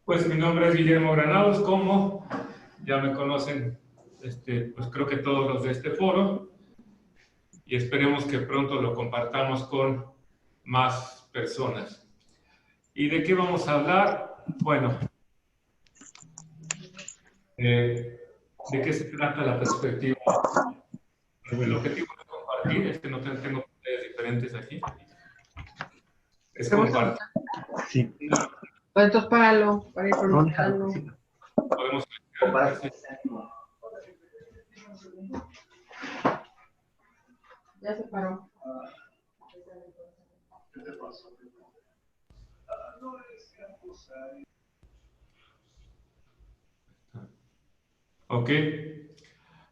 Pues mi nombre es Guillermo Granados, como ya me conocen, pues creo que todos los de este foro, y esperemos que pronto lo compartamos con más personas. ¿Y de qué vamos a hablar? Bueno, ¿de qué se trata la perspectiva? El objetivo de compartir, es que no tengo pantallas diferentes aquí, es compartir. Sí. Pues entonces páralo, para ir pronunciando. Podemos Ya se paró. Ok,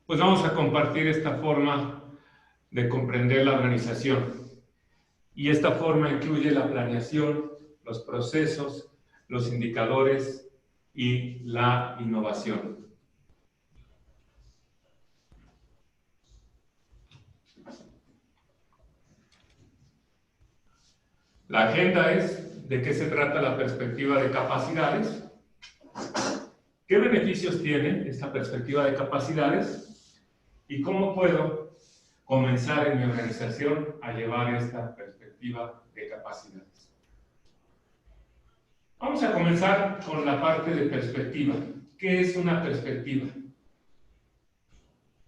pues vamos a compartir esta forma de comprender la organización. Y esta forma incluye la planeación, los procesos, los indicadores y la innovación. La agenda es de qué se trata la perspectiva de capacidades, qué beneficios tiene esta perspectiva de capacidades y cómo puedo comenzar en mi organización a llevar esta perspectiva de capacidades. Vamos a comenzar con la parte de perspectiva. ¿Qué es una perspectiva?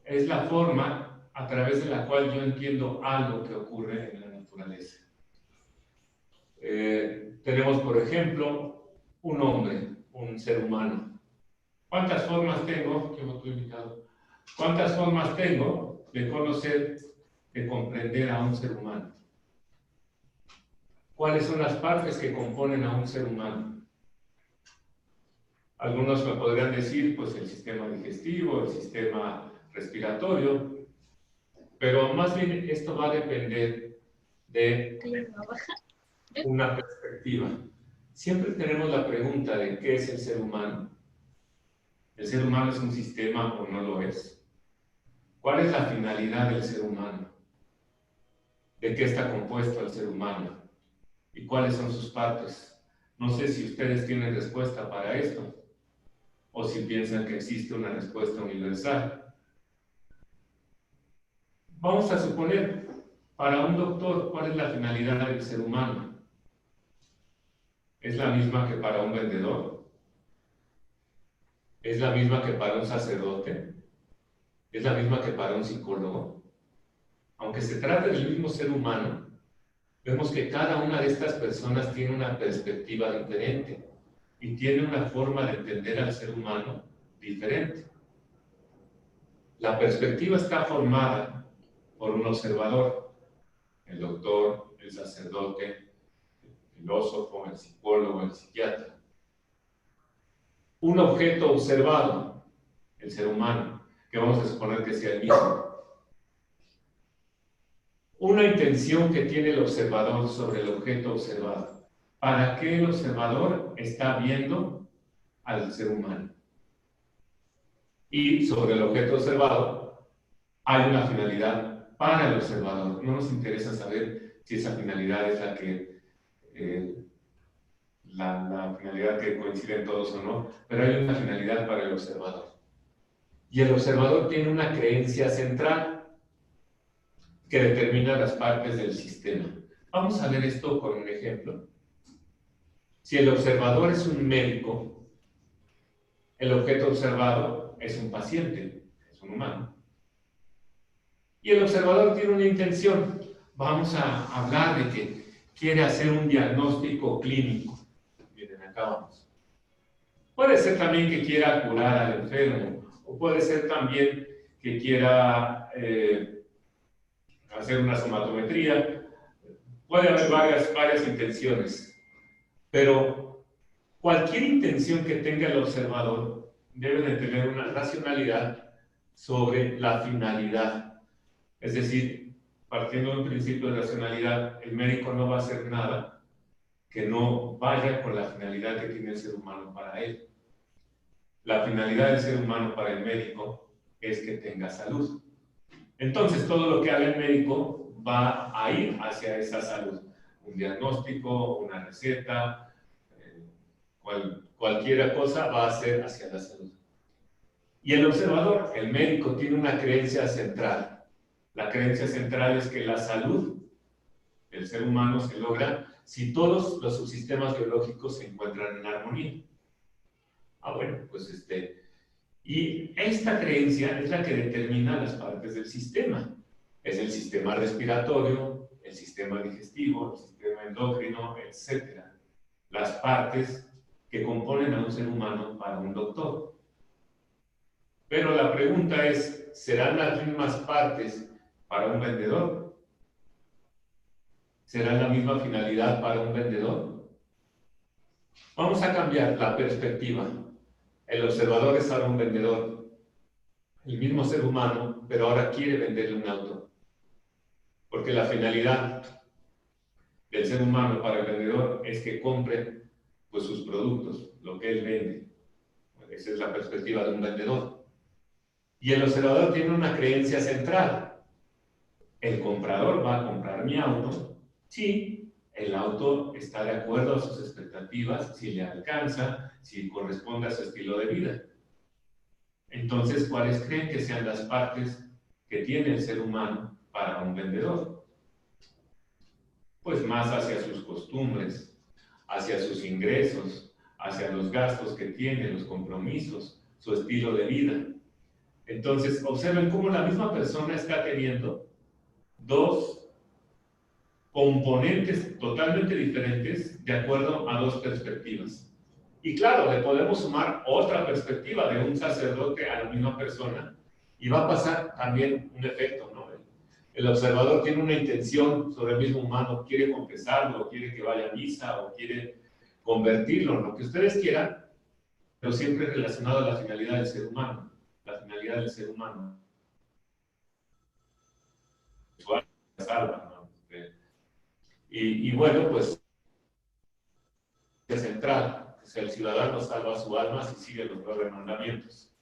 Es la forma a través de la cual yo entiendo algo que ocurre en la naturaleza. Tenemos, por ejemplo, un hombre, un ser humano. ¿Cuántas formas tengo? ¿Cuántas formas tengo de conocer, de comprender a un ser humano? ¿Cuáles son las partes que componen a un ser humano? Algunos me podrían decir, pues, el sistema digestivo, el sistema respiratorio, pero más bien esto va a depender de una perspectiva. Siempre tenemos la pregunta de qué es el ser humano. ¿El ser humano es un sistema o no lo es? ¿Cuál es la finalidad del ser humano? ¿De qué está compuesto el ser humano? ¿Y cuáles son sus partes? No sé si ustedes tienen respuesta para esto, o si piensan que existe una respuesta universal. Vamos a suponer, para un doctor, ¿cuál es la finalidad del ser humano? ¿Es la misma que para un vendedor? ¿Es la misma que para un sacerdote? ¿Es la misma que para un psicólogo? Aunque se trate del mismo ser humano, vemos que cada una de estas personas tiene una perspectiva diferente y tiene una forma de entender al ser humano diferente. La perspectiva está formada por un observador, el doctor, el sacerdote, el filósofo, el psicólogo, el psiquiatra. Un objeto observado, el ser humano, que vamos a suponer que sea el mismo. Una intención que tiene el observador sobre el objeto observado. ¿Para qué el observador está viendo al ser humano? Y sobre el objeto observado hay una finalidad para el observador. No nos interesa saber si esa finalidad es la que la finalidad que coincide en todos o no, pero hay una finalidad para el observador. Y el observador tiene una creencia central que determina las partes del sistema. Vamos a ver esto con un ejemplo. Si el observador es un médico, el objeto observado es un paciente, es un humano. Y el observador tiene una intención. Vamos a hablar de que quiere hacer un diagnóstico clínico. Miren, acá vamos. Puede ser también que quiera curar al enfermo, o puede ser también que quiera hacer una somatometría. Puede haber varias intenciones, pero cualquier intención que tenga el observador debe de tener una racionalidad sobre la finalidad. Es decir, partiendo de un principio de racionalidad, el médico no va a hacer nada que no vaya con la finalidad que tiene el ser humano para él. La finalidad del ser humano para el médico es que tenga salud. Entonces, todo lo que haga el médico va a ir hacia esa salud. Un diagnóstico, una receta, cualquier cosa va a ser hacia la salud. Y el observador, el médico, tiene una creencia central. La creencia central es que la salud del ser humano se logra si todos los subsistemas biológicos se encuentran en armonía. Bueno, pues y esta creencia es la que determina las partes del sistema. Es el sistema respiratorio, el sistema digestivo, el sistema endocrino, etc. Las partes que componen a un ser humano para un doctor. Pero la pregunta es, ¿serán las mismas partes para un vendedor? ¿Será la misma finalidad para un vendedor? Vamos a cambiar la perspectiva. El observador es ahora un vendedor. El mismo ser humano, pero ahora quiere venderle un auto. Porque la finalidad del ser humano para el vendedor es que compre pues, sus productos, lo que él vende. Esa es la perspectiva de un vendedor. Y el observador tiene una creencia central. El comprador va a comprar mi auto si el auto está de acuerdo a sus expectativas, si le alcanza, si corresponde a su estilo de vida. Entonces, ¿cuáles creen que sean las partes que tiene el ser humano para un vendedor? Pues más hacia sus costumbres, hacia sus ingresos, hacia los gastos que tiene, los compromisos, su estilo de vida. Entonces, observen cómo la misma persona está teniendo dos componentes totalmente diferentes de acuerdo a dos perspectivas. Y claro, le podemos sumar otra perspectiva de un sacerdote a la misma persona y va a pasar también un efecto, ¿no? El observador tiene una intención sobre el mismo humano, quiere confesarlo, quiere que vaya a misa o quiere convertirlo, lo que ustedes quieran, pero siempre relacionado a la finalidad del ser humano. La finalidad del ser humano. Salva, ¿no? Y bueno, pues es central. O sea, el ciudadano salva su alma si sigue los 9 mandamientos.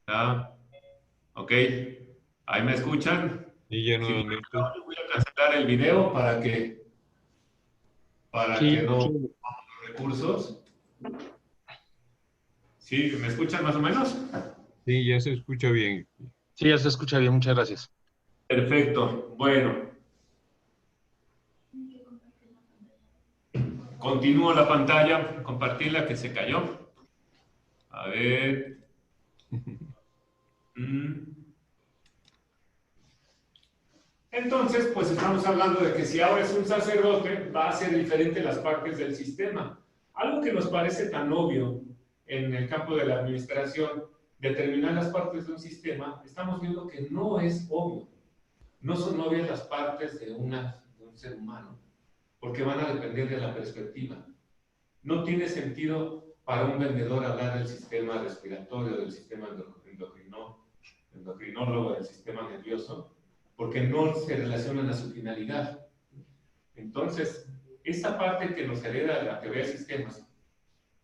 ¿Ah? Ok, ahí me escuchan. Y ya Si no, nuevamente. voy a cancelar el video para que Sí, no recursos. ¿Sí? ¿Me escuchan más o menos? sí, ya se escucha bien. Sí, ya se escucha bien, muchas gracias. Perfecto. Bueno. Continúo la pantalla, compartirla que se cayó. A ver. Entonces, pues estamos hablando de que si ahora es un sacerdote, va a ser diferente las partes del sistema. Algo que nos parece tan obvio en el campo de la administración, determinar las partes de un sistema, estamos viendo que no es obvio. No son obvias las partes de un ser humano, porque van a depender de la perspectiva. No tiene sentido para un vendedor hablar del sistema respiratorio, del sistema endocrinólogo, del sistema nervioso, porque no se relacionan a su finalidad. Entonces, esa parte que nos hereda de la teoría de sistemas,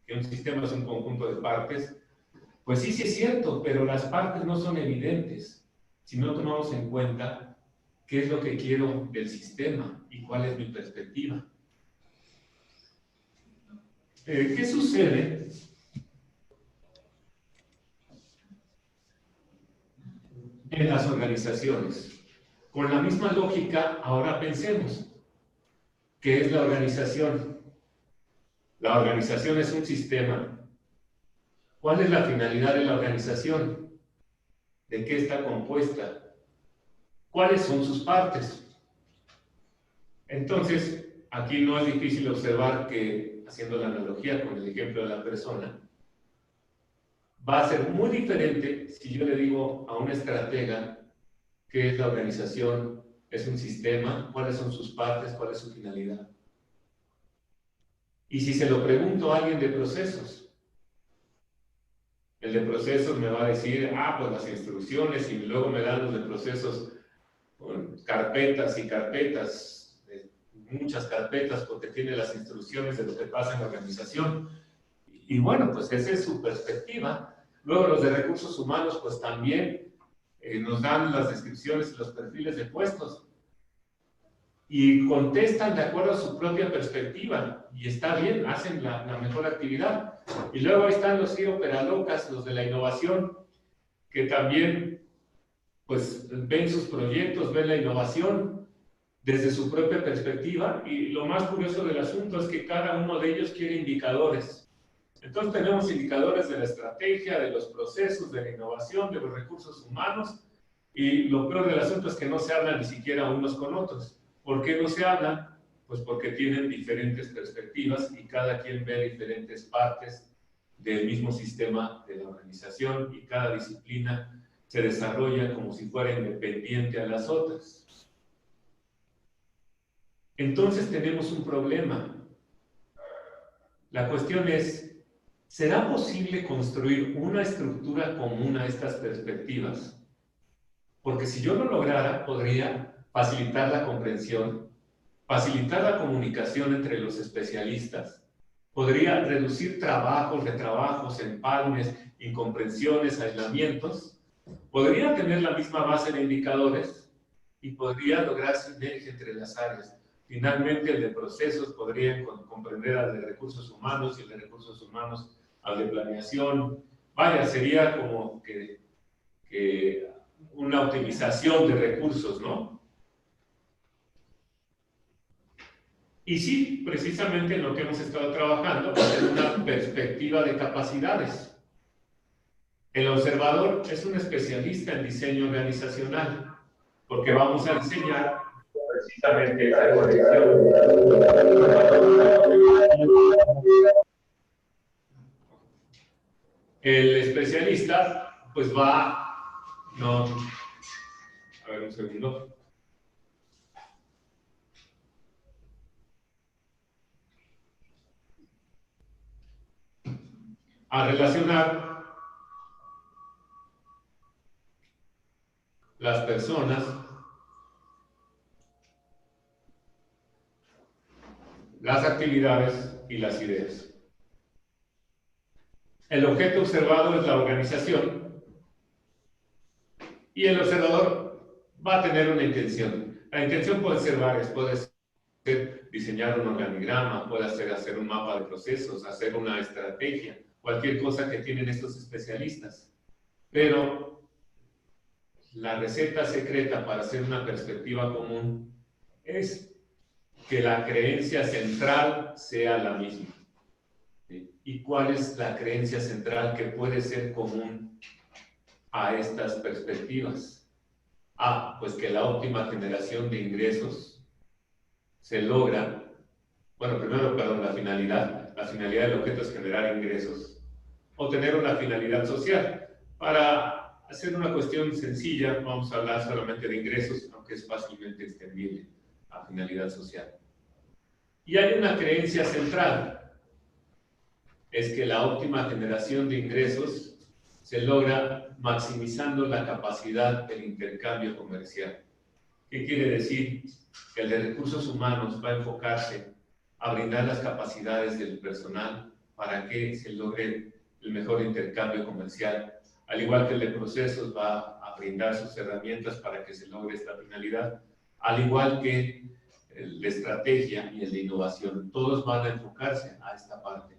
que un sistema es un conjunto de partes, pues sí, sí es cierto, pero las partes no son evidentes si no tomamos en cuenta qué es lo que quiero del sistema y cuál es mi perspectiva. ¿Qué sucede? En las organizaciones. Con la misma lógica, ahora pensemos, ¿qué es la organización? La organización es un sistema. ¿Cuál es la finalidad de la organización? ¿De qué está compuesta? ¿Cuáles son sus partes? Entonces, aquí no es difícil observar que, haciendo la analogía con el ejemplo de la persona, va a ser muy diferente si yo le digo a una estratega qué es la organización, es un sistema, cuáles son sus partes, cuál es su finalidad. Y si se lo pregunto a alguien de procesos, el de procesos me va a decir, pues las instrucciones, y luego me dan los de procesos con carpetas y carpetas, muchas carpetas, porque tiene las instrucciones de lo que pasa en la organización. Y bueno, pues esa es su perspectiva. Luego los de recursos humanos, pues también nos dan las descripciones y los perfiles de puestos. Y contestan de acuerdo a su propia perspectiva. Y está bien, hacen la mejor actividad. Y luego ahí están los operalocas, los de la innovación, que también pues ven sus proyectos, ven la innovación desde su propia perspectiva. Y lo más curioso del asunto es que cada uno de ellos quiere indicadores. Entonces tenemos indicadores de la estrategia, de los procesos, de la innovación, de los recursos humanos, y lo peor del asunto es que no se hablan ni siquiera unos con otros. ¿Por qué no se hablan? Pues porque tienen diferentes perspectivas y cada quien ve diferentes partes del mismo sistema de la organización, y cada disciplina se desarrolla como si fuera independiente a las otras. Entonces tenemos un problema. La cuestión es, ¿será posible construir una estructura común a estas perspectivas? Porque si yo lo lograra, podría facilitar la comprensión, facilitar la comunicación entre los especialistas, podría reducir trabajos, retrabajos, empalmes, incomprensiones, aislamientos, podría tener la misma base de indicadores y podría lograr sinergia entre las áreas. Finalmente, el de procesos podría comprender al de recursos humanos y el de recursos humanos al de planeación. Vaya, sería como que una optimización de recursos, ¿no? Y sí, precisamente en lo que hemos estado trabajando es una perspectiva de capacidades. El observador es un especialista en diseño organizacional, porque vamos a diseñar precisamente esa conexión. El especialista, pues va, a ver un segundo. A relacionar las personas, las actividades y las ideas. El objeto observado es la organización y el observador va a tener una intención. La intención puede ser varias, puede ser diseñar un organigrama, puede ser hacer un mapa de procesos, hacer una estrategia, cualquier cosa que tienen estos especialistas. Pero la receta secreta para hacer una perspectiva común es que la creencia central sea la misma. ¿Y cuál es la creencia central que puede ser común a estas perspectivas? Pues que la óptima generación de ingresos se logra, la finalidad del objeto es generar ingresos o tener una finalidad social. Para hacer una cuestión sencilla, vamos a hablar solamente de ingresos, aunque es fácilmente extendible a finalidad social. Y hay una creencia central, es que la óptima generación de ingresos se logra maximizando la capacidad del intercambio comercial. ¿Qué quiere decir? Que el de recursos humanos va a enfocarse a brindar las capacidades del personal para que se logre el mejor intercambio comercial, al igual que el de procesos va a brindar sus herramientas para que se logre esta finalidad, al igual que el de estrategia y el de innovación. Todos van a enfocarse a esta parte.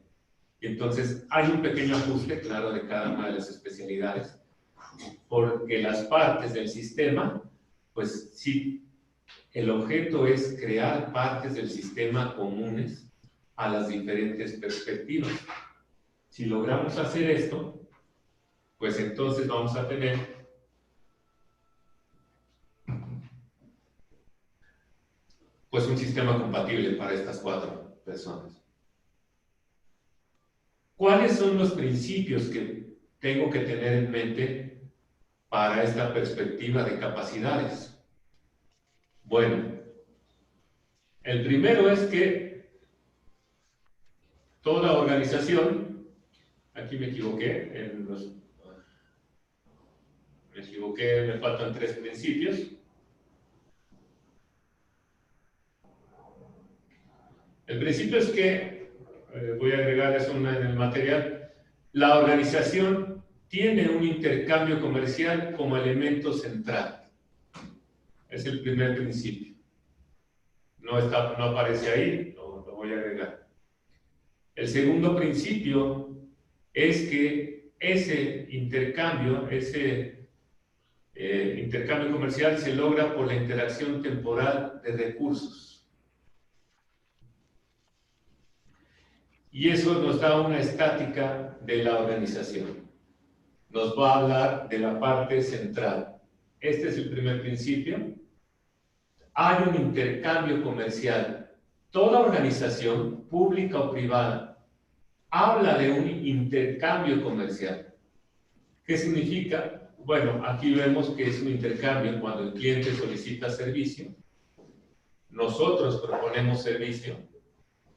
Y entonces hay un pequeño ajuste, claro, de cada una de las especialidades, porque las partes del sistema, pues sí, el objeto es crear partes del sistema comunes a las diferentes perspectivas. Si logramos hacer esto, pues entonces vamos a tener pues un sistema compatible para estas 4 personas. ¿Cuáles son los principios que tengo que tener en mente para esta perspectiva de capacidades? Bueno, el primero es que toda organización, aquí me equivoqué, me faltan 3 principios. El principio es que, voy a agregarles una en el material, la organización tiene un intercambio comercial como elemento central. Es el primer principio. No aparece ahí, lo voy a agregar. El segundo principio es que ese intercambio comercial se logra por la interacción temporal de recursos. Y eso nos da una estática de la organización. Nos va a hablar de la parte central. Este es el primer principio. Hay un intercambio comercial. Toda organización, pública o privada, habla de un intercambio comercial. ¿Qué significa? Bueno, aquí vemos que es un intercambio cuando el cliente solicita servicio. Nosotros proponemos servicio.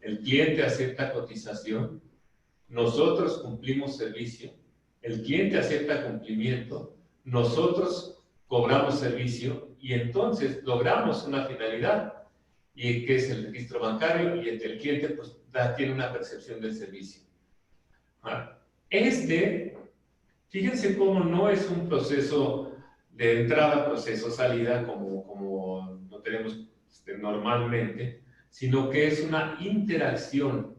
El cliente acepta cotización. Nosotros cumplimos servicio. El cliente acepta cumplimiento. Nosotros cobramos servicio y entonces logramos una finalidad, y que es el registro bancario, y el cliente pues tiene una percepción del servicio. Fíjense cómo no es un proceso de entrada, proceso salida, como lo tenemos normalmente, sino que es una interacción.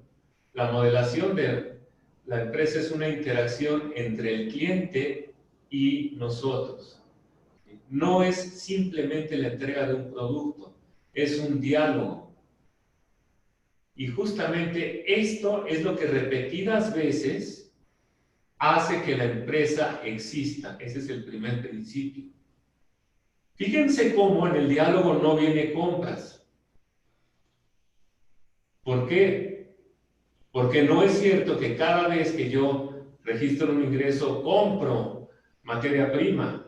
La modelación de la empresa es una interacción entre el cliente y nosotros. No es simplemente la entrega de un producto, es un diálogo. Y justamente esto es lo que repetidas veces hace que la empresa exista. Ese es el primer principio. Fíjense cómo en el diálogo no viene compras. ¿Por qué? Porque no es cierto que cada vez que yo registro un ingreso, compro materia prima.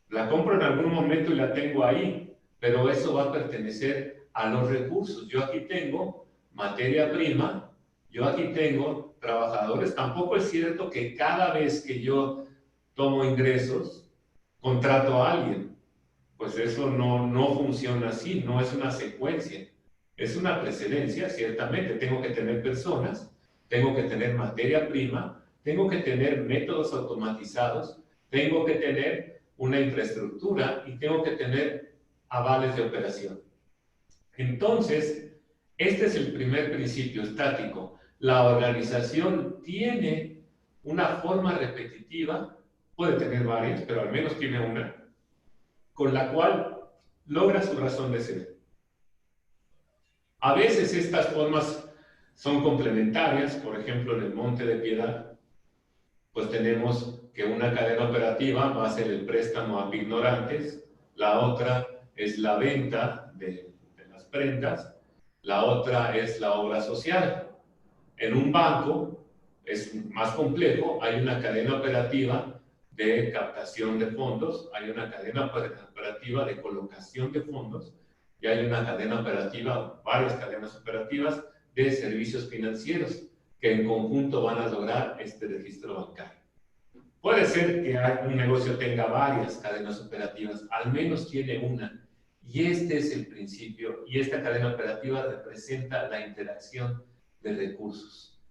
La compro en algún momento y la tengo ahí, pero eso va a pertenecer a los recursos. Yo aquí tengo materia prima, yo aquí tengo trabajadores. Tampoco es cierto que cada vez que yo tomo ingresos, contrato a alguien. Pues eso no funciona así, no es una secuencia. Es una precedencia, ciertamente. Tengo que tener personas, tengo que tener materia prima, tengo que tener métodos automatizados, tengo que tener una infraestructura y tengo que tener avales de operación. Entonces, este es el primer principio estático. La organización tiene una forma repetitiva, puede tener varias, pero al menos tiene una, con la cual logra su razón de ser. A veces estas formas son complementarias. Por ejemplo, en el Monte de Piedad, pues tenemos que una cadena operativa va a ser el préstamo a ignorantes, la otra es la venta de las prendas, la otra es la obra social. En un banco es más complejo, hay una cadena operativa de captación de fondos, hay una cadena operativa de colocación de fondos, y hay una cadena operativa, varias cadenas operativas de servicios financieros que en conjunto van a lograr este registro bancario. Puede ser que un negocio tenga varias cadenas operativas, al menos tiene una, y este es el principio, y esta cadena operativa representa la interacción de recursos.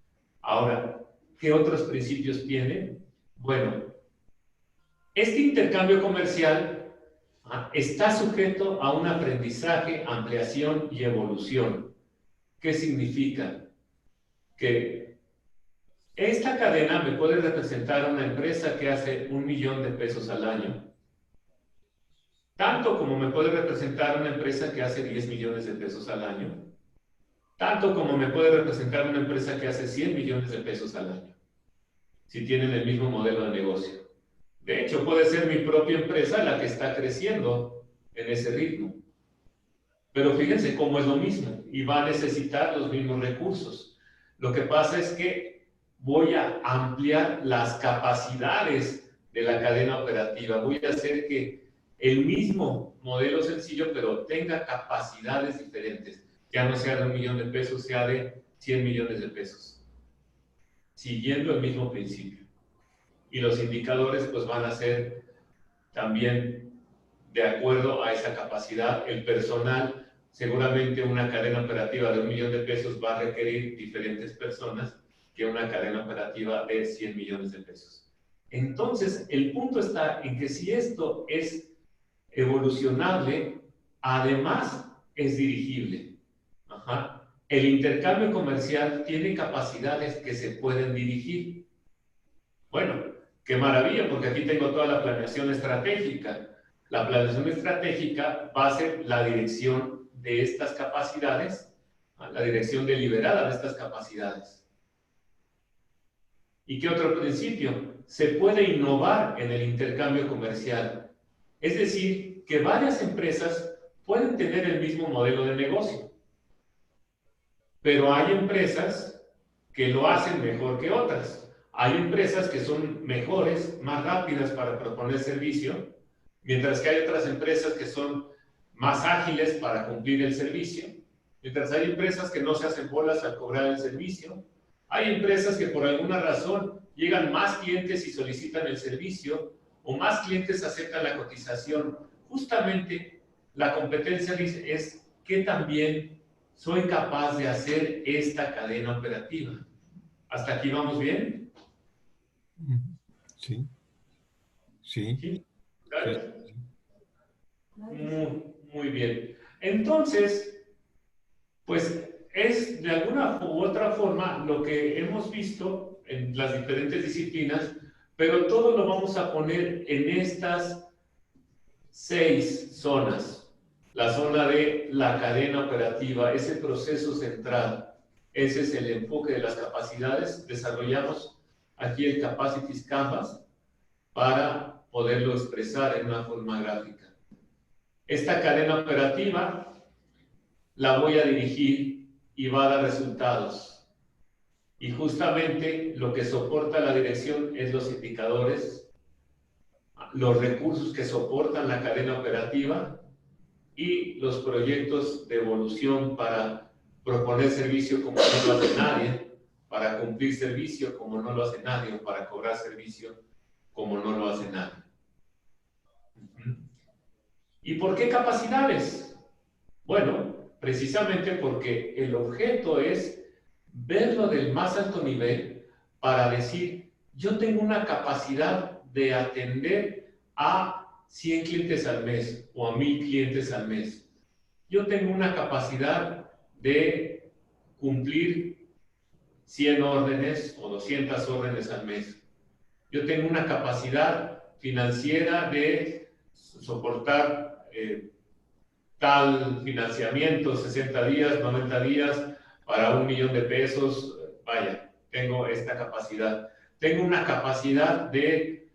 Ahora, ¿qué otros principios tiene? Bueno, este intercambio comercial está sujeto a un aprendizaje, ampliación y evolución. ¿Qué significa? Que esta cadena me puede representar a una empresa que hace 1 millón de pesos al año, tanto como me puede representar una empresa que hace 10 millones de pesos al año, tanto como me puede representar una empresa que hace 100 millones de pesos al año, si tienen el mismo modelo de negocio. De hecho, puede ser mi propia empresa la que está creciendo en ese ritmo. Pero fíjense cómo es lo mismo y va a necesitar los mismos recursos. Lo que pasa es que voy a ampliar las capacidades de la cadena operativa. Voy a hacer que el mismo modelo sencillo, pero tenga capacidades diferentes. Ya no sea de 1 millón de pesos, sea de 100 millones de pesos. Siguiendo el mismo principio. Y los indicadores pues van a ser también de acuerdo a esa capacidad. El personal, seguramente una cadena operativa de 1 millón de pesos va a requerir diferentes personas que una cadena operativa de 100 millones de pesos. Entonces, el punto está en que si esto es evolucionable, además es dirigible. Ajá. El intercambio comercial tiene capacidades que se pueden dirigir. Bueno, qué maravilla, porque aquí tengo toda la planeación estratégica. La planeación estratégica va a ser la dirección de estas capacidades, la dirección deliberada de estas capacidades. ¿Y qué otro principio? Se puede innovar en el intercambio comercial. Es decir, que varias empresas pueden tener el mismo modelo de negocio, pero hay empresas que lo hacen mejor que otras. Hay empresas que son mejores, más rápidas para proponer servicio, mientras que hay otras empresas que son más ágiles para cumplir el servicio, mientras hay empresas que no se hacen bolas al cobrar el servicio. Hay empresas que por alguna razón llegan más clientes y solicitan el servicio, o más clientes aceptan la cotización. Justamente la competencia es que también soy capaz de hacer esta cadena operativa. ¿Hasta aquí vamos bien? Sí. Sí. ¿Sí? ¿Claro? Muy bien. Entonces, pues es de alguna u otra forma lo que hemos visto en las diferentes disciplinas, pero todo lo vamos a poner en estas 6 zonas. La zona de la cadena operativa, ese proceso central, ese es el enfoque de las capacidades. Desarrollamos aquí el Capacities Canvas para poderlo expresar en una forma gráfica. Esta cadena operativa la voy a dirigir y va a dar resultados. Y justamente lo que soporta la dirección es los indicadores, los recursos que soportan la cadena operativa y los proyectos de evolución para proponer servicio como no lo hace nadie, para cumplir servicio como no lo hace nadie, o para cobrar servicio como no lo hace nadie. ¿Y por qué capacidades? Bueno, precisamente porque el objeto es verlo del más alto nivel para decir, yo tengo una capacidad de atender a 100 clientes al mes o a 1000 clientes al mes. Yo tengo una capacidad de cumplir 100 órdenes o 200 órdenes al mes. Yo tengo una capacidad financiera de soportar tal financiamiento, 60 días, 90 días, para 1 millón de pesos. Vaya, tengo esta capacidad. Tengo una capacidad de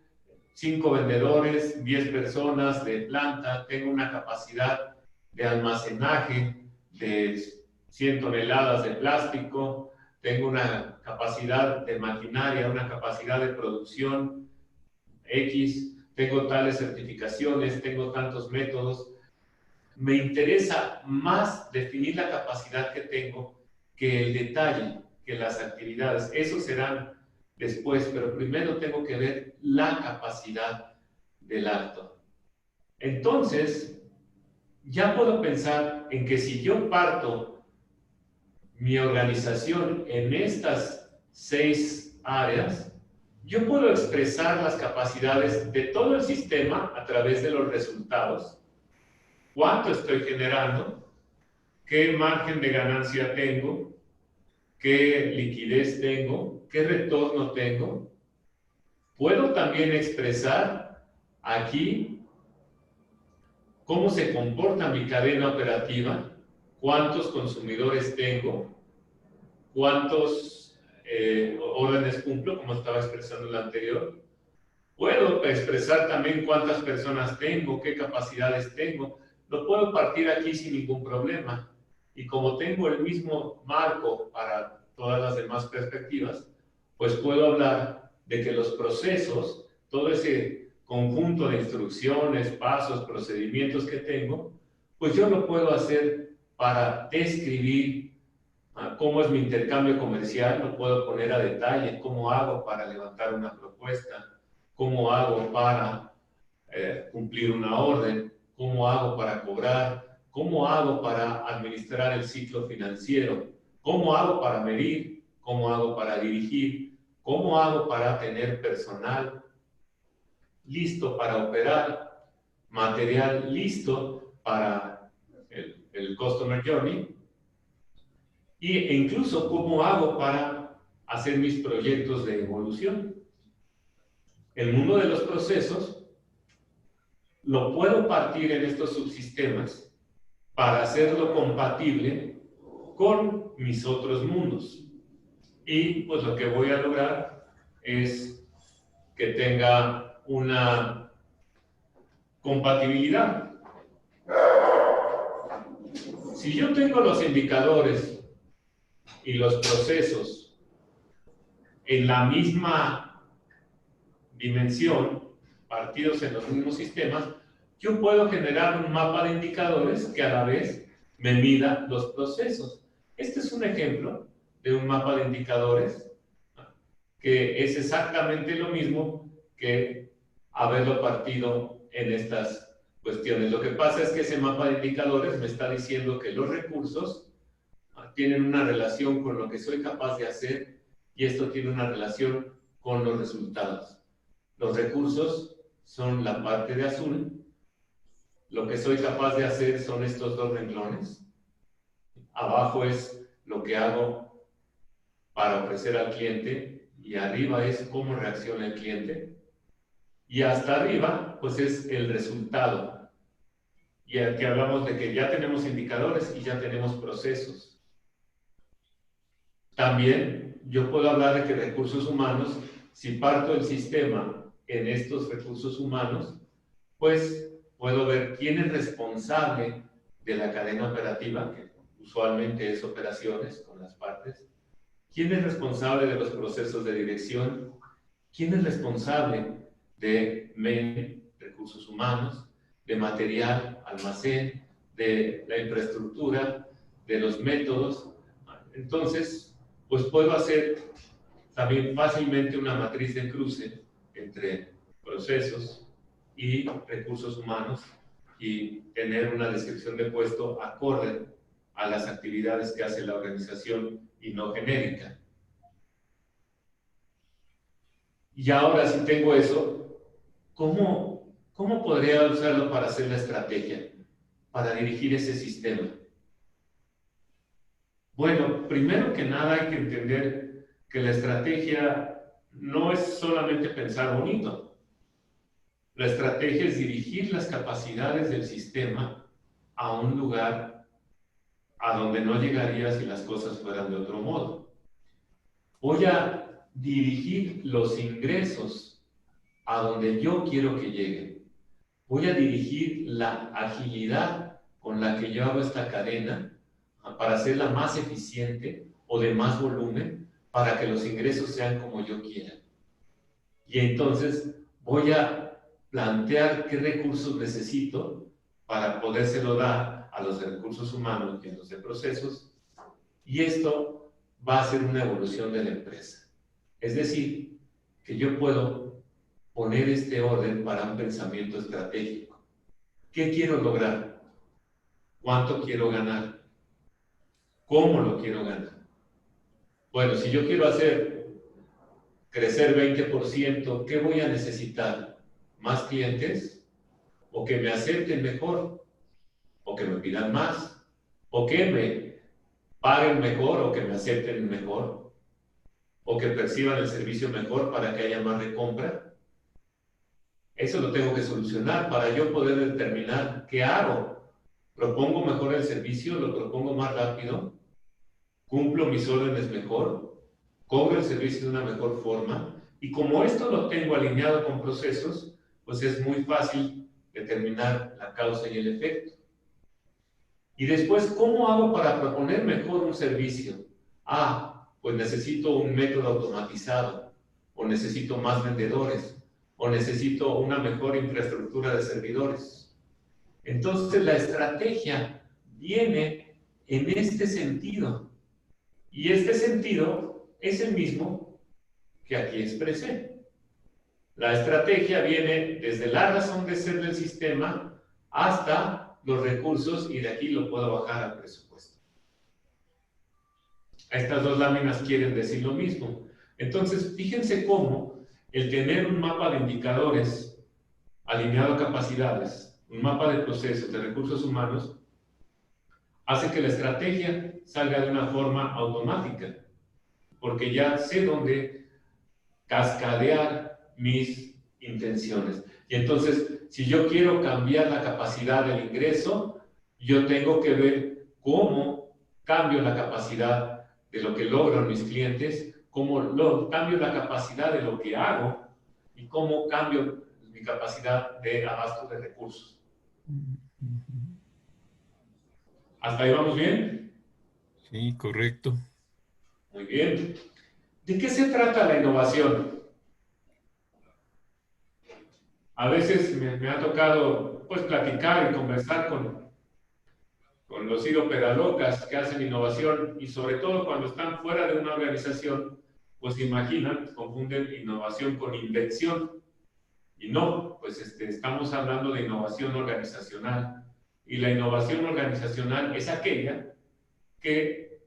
5 vendedores, 10 personas de planta. Tengo una capacidad de almacenaje de 100 toneladas de plástico. Tengo una capacidad de maquinaria, una capacidad de producción X. Tengo tales certificaciones, tengo tantos métodos. Me interesa más definir la capacidad que tengo que el detalle, que las actividades. Eso serán después, pero primero tengo que ver la capacidad del acto. Entonces, ya puedo pensar en que si yo parto mi organización en estas 6 áreas, yo puedo expresar las capacidades de todo el sistema a través de los resultados. ¿Cuánto estoy generando? ¿Qué margen de ganancia tengo? ¿Qué liquidez tengo? ¿Qué retorno tengo? Puedo también expresar aquí cómo se comporta mi cadena operativa, cuántos consumidores tengo, cuántos órdenes cumplo, como estaba expresando en la anterior. Puedo expresar también cuántas personas tengo, qué capacidades tengo. Lo puedo partir aquí sin ningún problema. Y como tengo el mismo marco para todas las demás perspectivas, pues puedo hablar de que los procesos, todo ese conjunto de instrucciones, pasos, procedimientos que tengo, pues yo lo puedo hacer para describir cómo es mi intercambio comercial, lo puedo poner a detalle, cómo hago para levantar una propuesta, cómo hago para cumplir una orden, cómo hago para cobrar, cómo hago para administrar el ciclo financiero, cómo hago para medir, cómo hago para dirigir, cómo hago para tener personal listo para operar, material listo para el Customer Journey, e incluso cómo hago para hacer mis proyectos de evolución. El mundo de los procesos lo puedo partir en estos subsistemas para hacerlo compatible con mis otros mundos. Y pues lo que voy a lograr es que tenga una compatibilidad. Si yo tengo los indicadores y los procesos en la misma dimensión, partidos en los mismos sistemas, yo puedo generar un mapa de indicadores que a la vez me mida los procesos. Este es un ejemplo de un mapa de indicadores que es exactamente lo mismo que haberlo partido en estas cuestiones. Lo que pasa es que ese mapa de indicadores me está diciendo que los recursos tienen una relación con lo que soy capaz de hacer y esto tiene una relación con los resultados. Los recursos son la parte de azul, lo que soy capaz de hacer son estos dos renglones. Abajo es lo que hago para ofrecer al cliente y arriba es cómo reacciona el cliente. Y hasta arriba, pues es el resultado. Y aquí hablamos de que ya tenemos indicadores y ya tenemos procesos. También yo puedo hablar de que recursos humanos, si parto el sistema en estos recursos humanos, pues puedo ver quién es responsable de la cadena operativa, que usualmente es operaciones con las partes, quién es responsable de los procesos de dirección, quién es responsable de recursos humanos, de material, almacén, de la infraestructura, de los métodos. Entonces, pues puedo hacer también fácilmente una matriz de cruce entre procesos y recursos humanos y tener una descripción de puesto acorde a las actividades que hace la organización y no genérica. Y ahora si tengo eso, ¿cómo podría usarlo para hacer la estrategia, para dirigir ese sistema? Bueno, primero que nada hay que entender que la estrategia no es solamente pensar bonito. La estrategia es dirigir las capacidades del sistema a un lugar a donde no llegaría si las cosas fueran de otro modo. Voy a dirigir los ingresos a donde yo quiero que lleguen. Voy a dirigir la agilidad con la que yo hago esta cadena para hacerla más eficiente o de más volumen para que los ingresos sean como yo quiera. Y entonces voy a plantear qué recursos necesito para podérselo dar a los de recursos humanos y a los de procesos, y esto va a ser una evolución de la empresa. Es decir, que yo puedo poner este orden para un pensamiento estratégico. ¿Qué quiero lograr? ¿Cuánto quiero ganar? ¿Cómo lo quiero ganar? Bueno, si yo quiero hacer crecer 20%, ¿qué voy a necesitar? ¿Más clientes? ¿O que me acepten mejor? ¿O que me pidan más? ¿O que me paguen mejor o que me acepten mejor? ¿O que perciban el servicio mejor para que haya más recompra? Eso lo tengo que solucionar para yo poder determinar qué hago. ¿Propongo mejor el servicio? ¿Lo propongo más rápido? ¿Cumplo mis órdenes mejor? ¿Cobro el servicio de una mejor forma? Y como esto lo tengo alineado con procesos, pues es muy fácil determinar la causa y el efecto. Y después, ¿cómo hago para proponer mejor un servicio? pues necesito un método automatizado, o necesito más vendedores, o necesito una mejor infraestructura de servidores. Entonces la estrategia viene en este sentido, y este sentido es el mismo que aquí expresé. La estrategia viene desde la razón de ser del sistema hasta los recursos, y de aquí lo puedo bajar al presupuesto. Estas dos láminas quieren decir lo mismo. Entonces, fíjense cómo el tener un mapa de indicadores alineado a capacidades, un mapa de procesos, de recursos humanos, hace que la estrategia salga de una forma automática, porque ya sé dónde cascadear mis intenciones. Y entonces, si yo quiero cambiar la capacidad del ingreso, yo tengo que ver cómo cambio la capacidad de lo que logran mis clientes, cómo cambio la capacidad de lo que hago y cómo cambio mi capacidad de abasto de recursos. ¿Hasta ahí vamos bien? Sí, correcto. Muy bien. ¿De qué se trata la innovación? A veces me ha tocado pues platicar y conversar con los iroperalocas que hacen innovación, y sobre todo cuando están fuera de una organización, pues imaginan, confunden innovación con invención. Y no, pues estamos hablando de innovación organizacional. Y la innovación organizacional es aquella que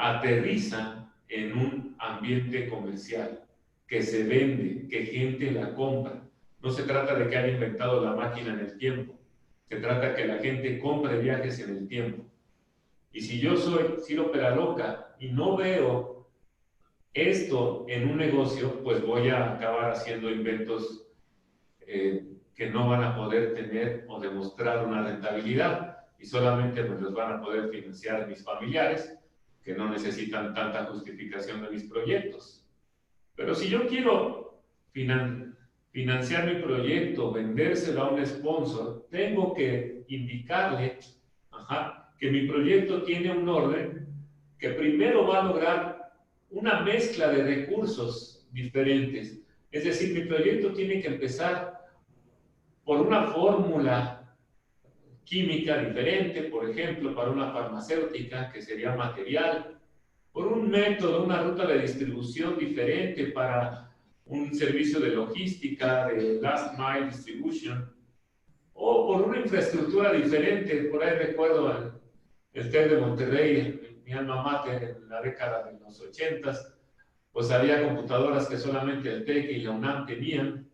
aterriza en un ambiente comercial, que se vende, que gente la compra. No se trata de que haya inventado la máquina en el tiempo, se trata de que la gente compre viajes en el tiempo. Y si yo soy Ciro Peraloca y no veo esto en un negocio, pues voy a acabar haciendo inventos que no van a poder tener o demostrar una rentabilidad, y solamente pues los van a poder financiar mis familiares, que no necesitan tanta justificación de mis proyectos. Pero si yo quiero financiar mi proyecto, vendérselo a un sponsor, tengo que indicarle que mi proyecto tiene un orden que primero va a lograr una mezcla de recursos diferentes. Es decir, mi proyecto tiene que empezar por una fórmula química diferente, por ejemplo, para una farmacéutica, que sería material, por un método, una ruta de distribución diferente para un servicio de logística, de last mile distribution, o por una infraestructura diferente. Por ahí recuerdo el TEC de Monterrey, mi alma mater, en la década de los 80s, pues había computadoras que solamente el TEC y la UNAM tenían,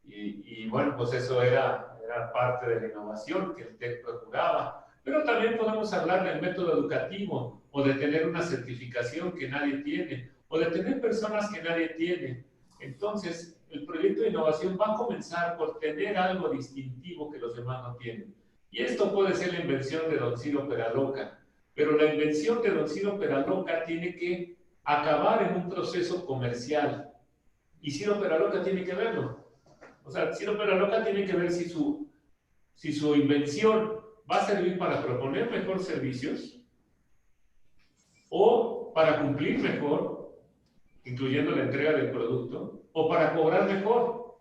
y bueno, pues eso era parte de la innovación que el TEC procuraba. Pero también podemos hablar del método educativo, o de tener una certificación que nadie tiene, o de tener personas que nadie tiene. Entonces, el proyecto de innovación va a comenzar por tener algo distintivo que los demás no tienen. Y esto puede ser la invención de Don Ciro Peraloca, pero la invención de Don Ciro Peraloca tiene que acabar en un proceso comercial, y Ciro Peraloca tiene que verlo. O sea, Ciro Peraloca tiene que ver si su invención va a servir para proponer mejor servicios, o para cumplir mejor, incluyendo la entrega del producto, o para cobrar mejor.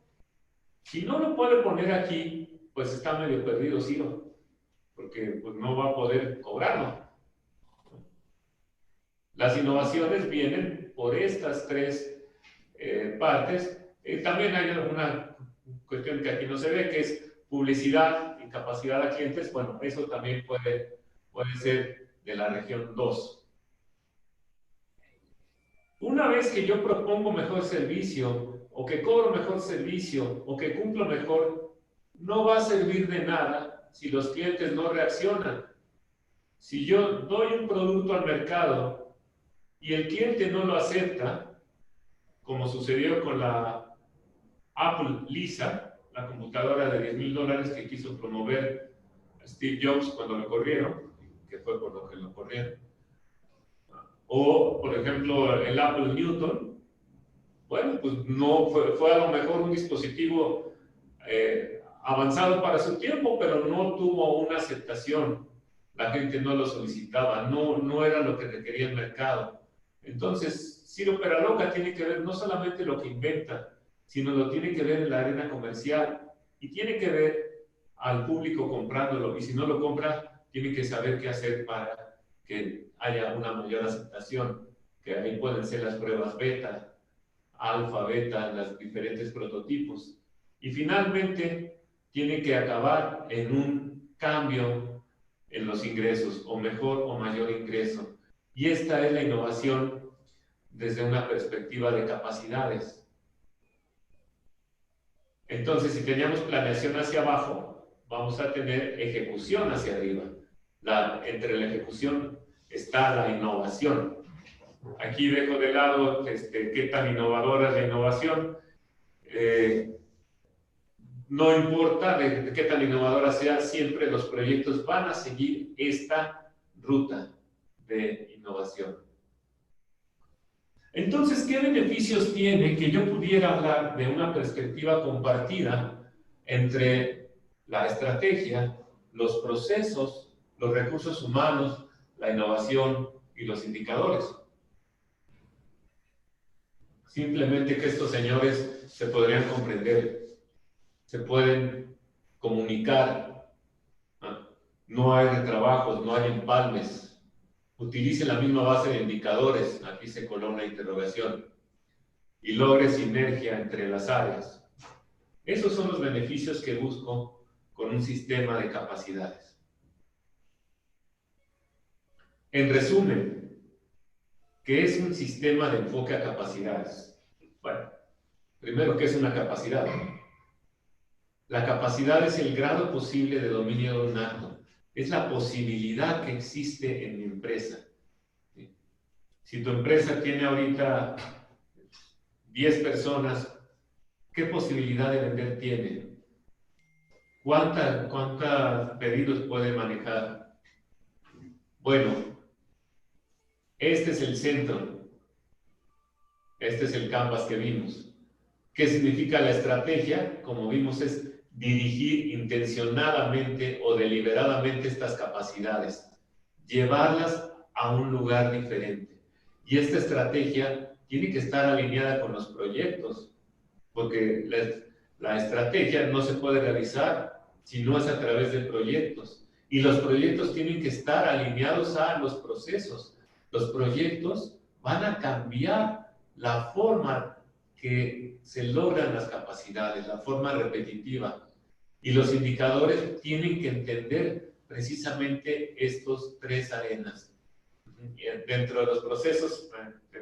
Si no lo puede poner aquí, pues está medio perdido Ciro, porque pues no va a poder cobrarlo. Las innovaciones vienen por estas tres partes. También hay una cuestión que aquí no se ve, que es publicidad y capacidad a clientes. Bueno, eso también puede ser de la región 2. Una vez que yo propongo mejor servicio, o que cobro mejor servicio, o que cumplo mejor, no va a servir de nada si los clientes no reaccionan. Si yo doy un producto al mercado y el cliente no lo acepta, como sucedió con la Apple Lisa, la computadora de $10,000 que quiso promover Steve Jobs cuando lo corrieron, que fue por lo que lo corrieron. O, por ejemplo, el Apple Newton, bueno, pues no fue a lo mejor un dispositivo avanzado para su tiempo, pero no tuvo una aceptación la gente no lo solicitaba, no era lo que requería el mercado. Entonces, Ciro Peraloca tiene que ver no solamente lo que inventa, sino lo tiene que ver en la arena comercial y tiene que ver al público comprándolo, y si no lo compra, tiene que saber qué hacer para que haya una mayor aceptación, que ahí pueden ser las pruebas beta, alfa, beta, los diferentes prototipos. Y finalmente, tiene que acabar en un cambio en los ingresos, o mejor o mayor ingreso. Y esta es la innovación desde una perspectiva de capacidades. Entonces, si teníamos planeación hacia abajo, vamos a tener ejecución hacia arriba. Entre la ejecución está la innovación. Aquí dejo de lado qué tan innovadora es la innovación. No importa de qué tan innovadora sea, siempre los proyectos van a seguir esta ruta de innovación. Entonces, ¿qué beneficios tiene que yo pudiera hablar de una perspectiva compartida entre la estrategia, los procesos, los recursos humanos, la innovación y los indicadores? Simplemente que estos señores se podrían comprender, se pueden comunicar, no hay retrabajos, no hay empalmes. Utilice la misma base de indicadores, aquí se coló una interrogación, y logre sinergia entre las áreas. Esos son los beneficios que busco con un sistema de capacidades. En resumen, ¿qué es un sistema de enfoque a capacidades? Bueno, primero, ¿qué es una capacidad? La capacidad es el grado posible de dominio de un acto. Es la posibilidad que existe en mi empresa. Si tu empresa tiene ahorita 10 personas, ¿qué posibilidad de vender tiene? ¿Cuántos pedidos puede manejar? Bueno, este es el centro. Este es el canvas que vimos. ¿Qué significa la estrategia? Como vimos, es dirigir intencionadamente o deliberadamente estas capacidades, llevarlas a un lugar diferente. Y esta estrategia tiene que estar alineada con los proyectos, porque la estrategia no se puede realizar si no es a través de proyectos. Y los proyectos tienen que estar alineados a los procesos. Los proyectos van a cambiar la forma que se logran las capacidades, la forma repetitiva. Y los indicadores tienen que entender precisamente estos tres arenas. Dentro de los procesos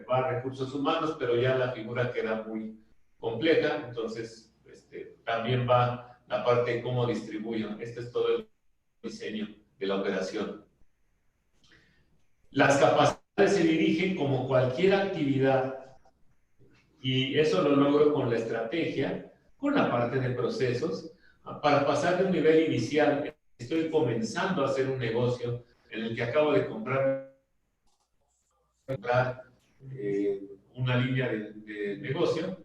va recursos humanos, pero ya la figura queda muy compleja, entonces también va la parte de cómo distribuyo. Este es todo el diseño de la operación. Las capacidades se dirigen como cualquier actividad, y eso lo logro con la estrategia, con la parte de procesos. Para pasar de un nivel inicial, estoy comenzando a hacer un negocio en el que acabo de comprar una línea de negocio,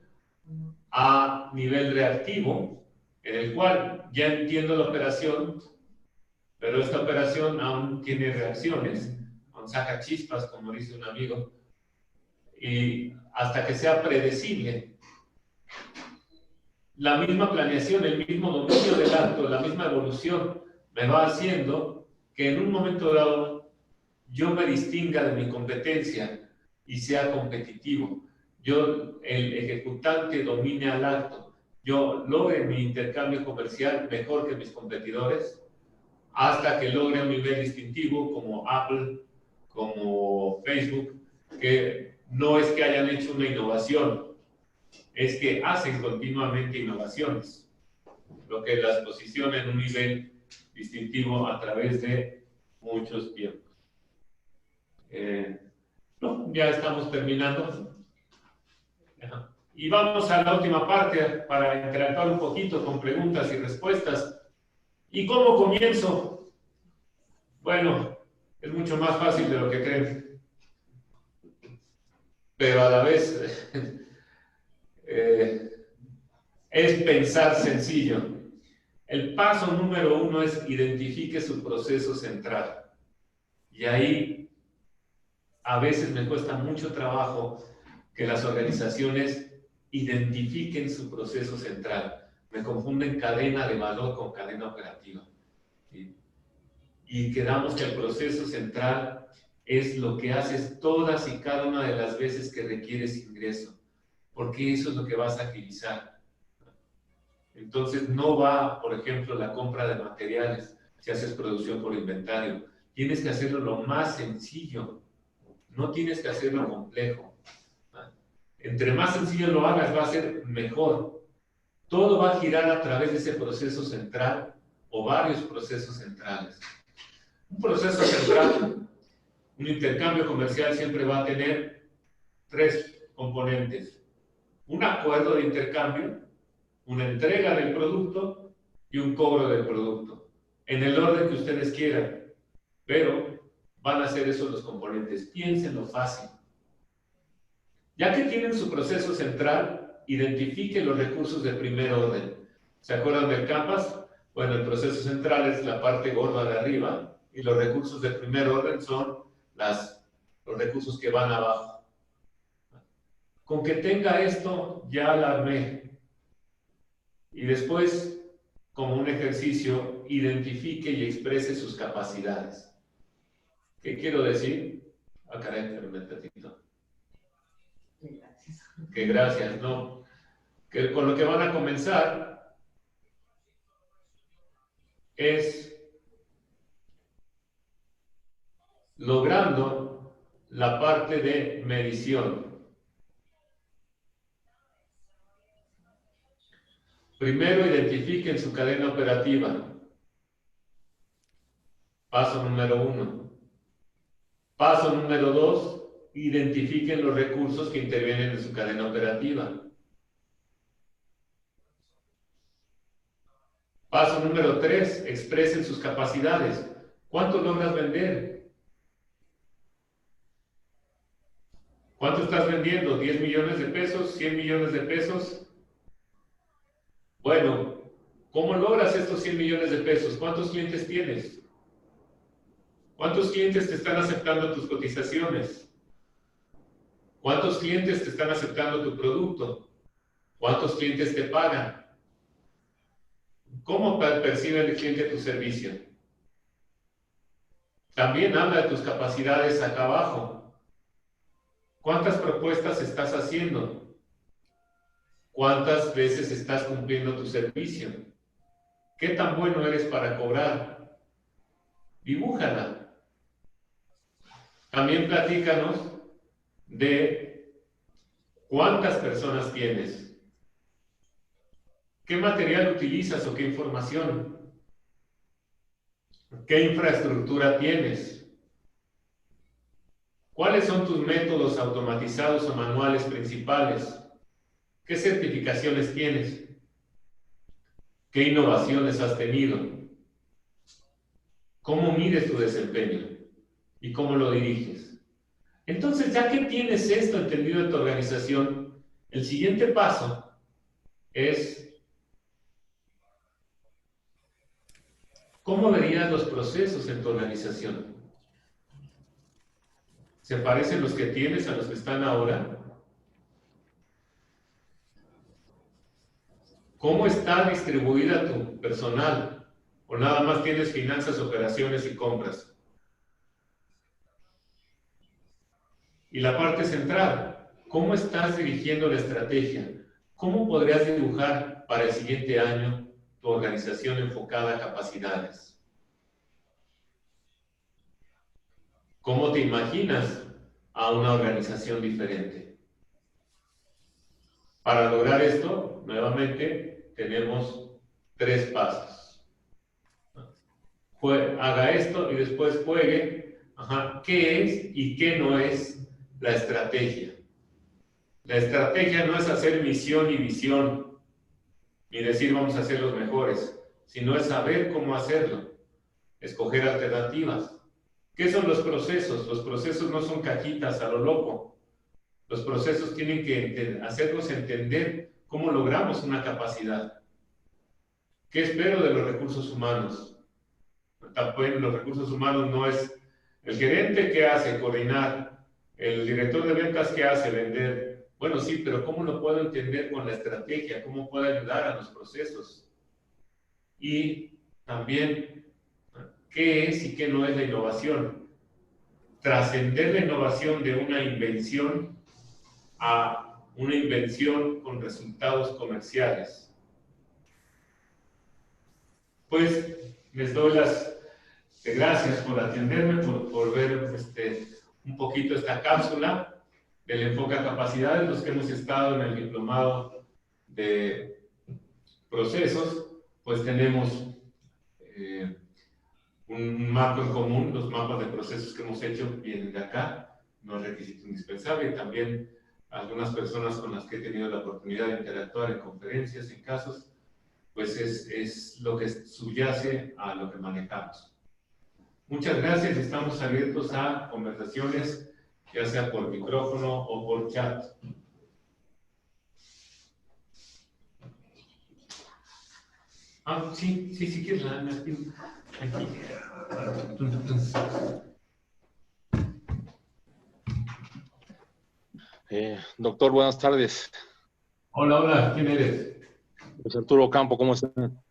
a nivel reactivo, en el cual ya entiendo la operación, pero esta operación aún tiene reacciones, aún saca chispas, como dice un amigo, y hasta que sea predecible. La misma planeación, el mismo dominio del acto, la misma evolución me va haciendo que en un momento dado yo me distinga de mi competencia y sea competitivo. Yo, el ejecutante, domine al acto. Yo logre mi intercambio comercial mejor que mis competidores, hasta que logre un nivel distintivo como Apple, como Facebook, que no es que hayan hecho una innovación, es que hacen continuamente innovaciones, lo que las posiciona en un nivel distintivo a través de muchos tiempos. No, ya estamos terminando. Y vamos a la última parte para interactuar un poquito con preguntas y respuestas. ¿Y cómo comienzo? Bueno, es mucho más fácil de lo que creen. Pero a la vez es pensar sencillo. El paso número 1 es identifique su proceso central. Y ahí a veces me cuesta mucho trabajo que las organizaciones identifiquen su proceso central. Me confunden cadena de valor con cadena operativa. ¿Sí? Y quedamos que el proceso central es lo que haces todas y cada una de las veces que requieres ingreso, porque eso es lo que vas a agilizar. Entonces no va, por ejemplo, la compra de materiales, si haces producción por inventario. Tienes que hacerlo lo más sencillo, no tienes que hacerlo complejo. Entre más sencillo lo hagas, va a ser mejor. Todo va a girar a través de ese proceso central o varios procesos centrales. Un proceso central, un intercambio comercial siempre va a tener 3 componentes. Un acuerdo de intercambio, una entrega del producto y un cobro del producto. En el orden que ustedes quieran, pero van a ser esos los componentes. Piénsenlo fácil. Ya que tienen su proceso central, identifiquen los recursos de primer orden. ¿Se acuerdan del Canvas? Bueno, el proceso central es la parte gorda de arriba y los recursos de primer orden son los recursos que van abajo. Con que tenga esto, ya la armé. Y después, como un ejercicio, identifique y exprese sus capacidades. ¿Qué quiero decir? Ah, caray, espérame un tantito. Que gracias, no. Que con lo que van a comenzar es logrando la parte de medición. Primero identifiquen su cadena operativa. Paso número 1. Paso número 2, identifiquen los recursos que intervienen en su cadena operativa. Paso número 3, expresen sus capacidades. ¿Cuánto logras vender? ¿Cuánto estás vendiendo? ¿10 millones de pesos? ¿100 millones de pesos? Bueno, ¿cómo logras estos 100 millones de pesos? ¿Cuántos clientes tienes? ¿Cuántos clientes te están aceptando tus cotizaciones? ¿Cuántos clientes te están aceptando tu producto? ¿Cuántos clientes te pagan? ¿Cómo percibe el cliente tu servicio? También habla de tus capacidades acá abajo. ¿Cuántas propuestas estás haciendo? ¿Cuántas veces estás cumpliendo tu servicio? ¿Qué tan bueno eres para cobrar? Dibújala. También platícanos de cuántas personas tienes. ¿Qué material utilizas o qué información? ¿Qué infraestructura tienes? ¿Cuáles son tus métodos automatizados o manuales principales? ¿Qué certificaciones tienes? ¿Qué innovaciones has tenido? ¿Cómo mides tu desempeño? ¿Y cómo lo diriges? Entonces, ya que tienes esto entendido en tu organización, el siguiente paso es ¿cómo verías los procesos en tu organización? ¿Se parecen los que tienes a los que están ahora? ¿Cómo está distribuida tu personal? ¿O nada más tienes finanzas, operaciones y compras? Y la parte central, ¿cómo estás dirigiendo la estrategia? ¿Cómo podrías dibujar para el siguiente año tu organización enfocada a capacidades? ¿Cómo te imaginas a una organización diferente? Para lograr esto, nuevamente, tenemos 3 pasos. Haga esto y después juegue. ¿Qué es y qué no es la estrategia? La estrategia no es hacer misión y visión, ni decir vamos a ser los mejores, sino es saber cómo hacerlo, escoger alternativas. ¿Qué son los procesos? Los procesos no son cajitas a lo loco. Los procesos tienen que hacernos entender cómo logramos una capacidad. ¿Qué espero de los recursos humanos? Tampoco los recursos humanos no es El gerente, ¿qué hace? Coordinar. El director de ventas, ¿qué hace? Vender. Bueno, sí, pero ¿cómo lo puedo entender con la estrategia? ¿Cómo puedo ayudar a los procesos? Y también, ¿qué es y qué no es la innovación? Trascender la innovación de una invención a una invención con resultados comerciales. Pues les doy las gracias por atenderme, por ver un poquito esta cápsula del enfoque a capacidades, los que hemos estado en el diplomado de procesos, pues tenemos un mapa en común, los mapas de procesos que hemos hecho vienen de acá, no es requisito indispensable, y también algunas personas con las que he tenido la oportunidad de interactuar en conferencias, en casos, pues es lo que subyace a lo que manejamos. Muchas gracias, estamos abiertos a conversaciones, ya sea por micrófono o por chat. Ah, sí, quieres aquí. Doctor, buenas tardes. Hola, ¿quién eres? José Arturo Campo, ¿cómo están?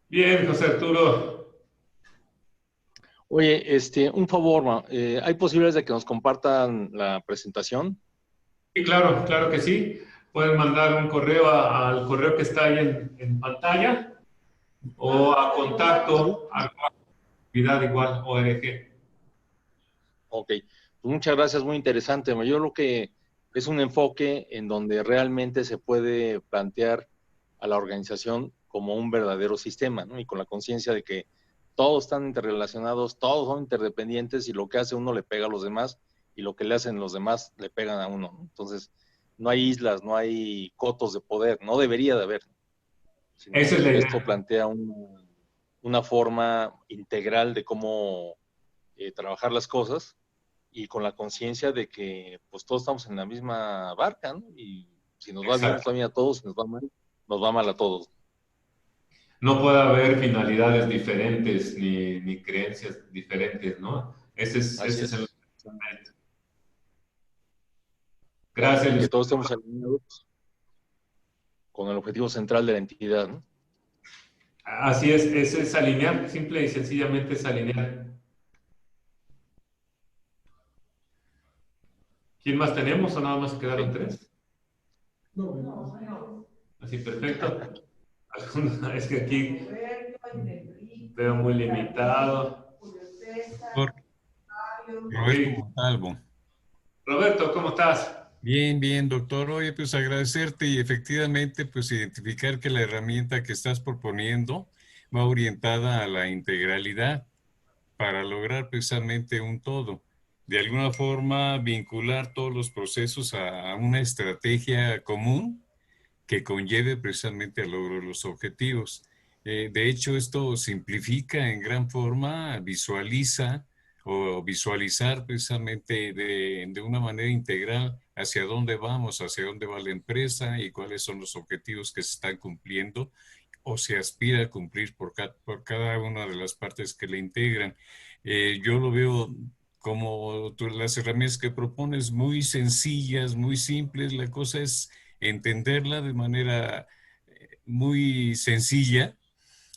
Bien, José Arturo. Oye, un favor, ¿hay posibilidades de que nos compartan la presentación? Sí, claro que sí. Pueden mandar un correo al correo que está ahí en pantalla o a contacto @actividad_org. Ok, pues muchas gracias, muy interesante. Yo creo que es un enfoque en donde realmente se puede plantear a la organización como un verdadero sistema, ¿no? Y con la conciencia de que todos están interrelacionados, todos son interdependientes y lo que hace uno le pega a los demás y lo que le hacen los demás le pegan a uno, ¿no? Entonces, no hay islas, no hay cotos de poder, no debería de haber, sino Esa es la idea. esto plantea una forma integral de cómo trabajar las cosas y con la conciencia de que pues todos estamos en la misma barca, ¿no? Y si nos va bien, nos va bien a todos, si nos va mal a todos. No puede haber finalidades diferentes ni creencias diferentes, ¿no? Ese es el fundamento. Gracias, Que Luis. todos estemos alineados con el objetivo central de la entidad, ¿no? Así es alinear, simple y sencillamente es alinear. ¿Quién más tenemos o nada más quedaron tres? No. Así, perfecto. Es que aquí veo muy limitado. Roberto Montalvo. Roberto, ¿cómo estás? Bien, doctor. Oye, pues agradecerte y efectivamente, pues identificar que la herramienta que estás proponiendo va orientada a la integralidad para lograr precisamente un todo. De alguna forma, vincular todos los procesos a una estrategia común que conlleve precisamente al logro de los objetivos. De hecho, esto simplifica en gran forma, visualiza o visualizar precisamente de una manera integral hacia dónde vamos, hacia dónde va la empresa y cuáles son los objetivos que se están cumpliendo o se aspira a cumplir por cada una de las partes que le integran. Yo lo veo como las herramientas que propones muy sencillas, muy simples. La cosa es entenderla de manera muy sencilla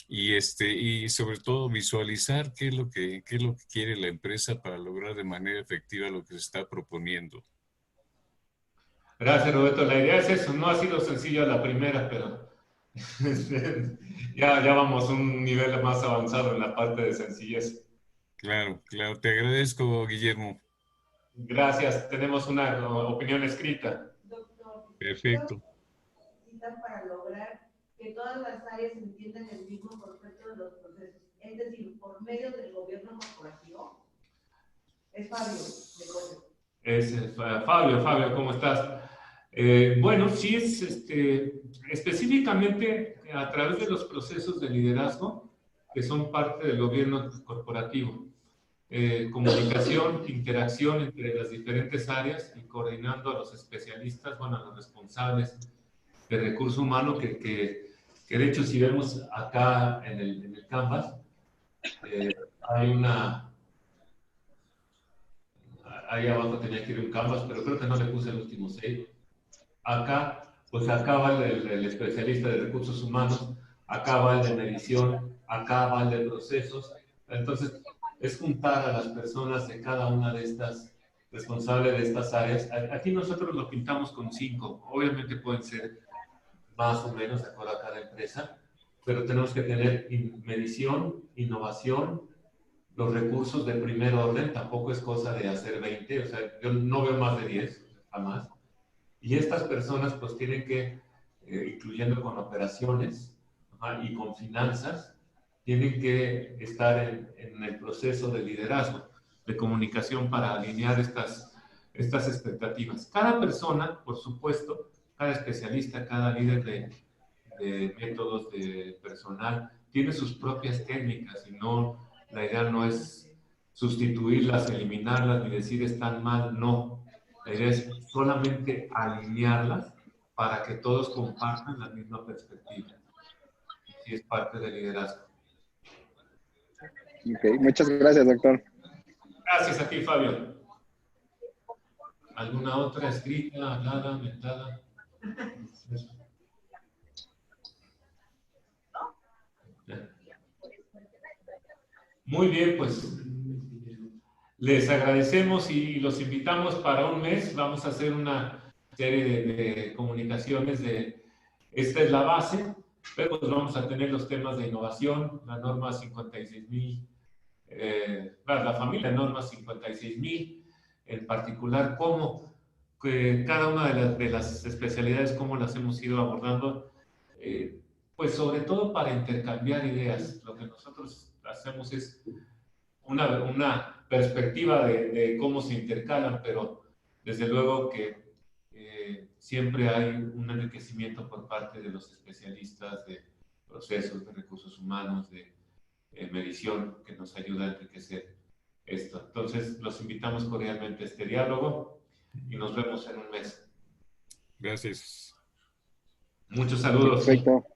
y sobre todo visualizar qué es lo que quiere la empresa para lograr de manera efectiva lo que se está proponiendo. Gracias, Roberto. La idea es eso. No ha sido sencillo a la primera, pero ya vamos a un nivel más avanzado en la parte de sencillez. Claro, te agradezco, Guillermo. Gracias. Tenemos una opinión escrita. Doctor, Perfecto. para lograr que todas las áreas entiendan el mismo concepto de los procesos, es decir, por medio del gobierno corporativo. Es Fabio de Córdoba. Fabio, ¿cómo estás? Bueno, sí es específicamente a través de los procesos de liderazgo que son parte del gobierno corporativo. Comunicación, interacción entre las diferentes áreas y coordinando a los especialistas, bueno, a los responsables de recurso humano, que de hecho si vemos acá en el Canvas, hay ahí abajo tenía que ir un canvas, pero creo que no le puse el último save. Acá, pues acá va el especialista de recursos humanos, acá va el de medición, acá va el de procesos. Entonces, es juntar a las personas de cada una de estas, responsables de estas áreas. Aquí nosotros lo pintamos con 5. Obviamente pueden ser más o menos de acuerdo a cada empresa, pero tenemos que tener medición, innovación, los recursos de primer orden. Tampoco es cosa de hacer 20, o sea, yo no veo más de 10, jamás. Y estas personas pues tienen que, incluyendo con operaciones y con finanzas, tienen que estar en el proceso de liderazgo, de comunicación para alinear estas expectativas. Cada persona, por supuesto, cada especialista, cada líder de métodos de personal, tiene sus propias técnicas y no, la idea no es sustituirlas, eliminarlas, ni decir están mal, no. La idea es solamente alinearlas para que todos compartan la misma perspectiva. Y es parte del liderazgo. Ok, muchas gracias, doctor. Gracias a ti, Fabio. ¿Alguna otra escrita, hablada, mentada? Muy bien, pues les agradecemos y los invitamos para un mes. Vamos a hacer una serie de comunicaciones esta es la base, pero pues vamos a tener los temas de innovación, la norma 56,000, la familia norma 56,000, en particular cómo cada una de las especialidades, cómo las hemos ido abordando, pues sobre todo para intercambiar ideas. Lo que nosotros hacemos es una perspectiva de cómo se intercalan, pero desde luego que siempre hay un enriquecimiento por parte de los especialistas de procesos, de recursos humanos, de medición, que nos ayuda a enriquecer esto. Entonces, los invitamos cordialmente a este diálogo y nos vemos en un mes. Gracias. Muchos saludos. Perfecto.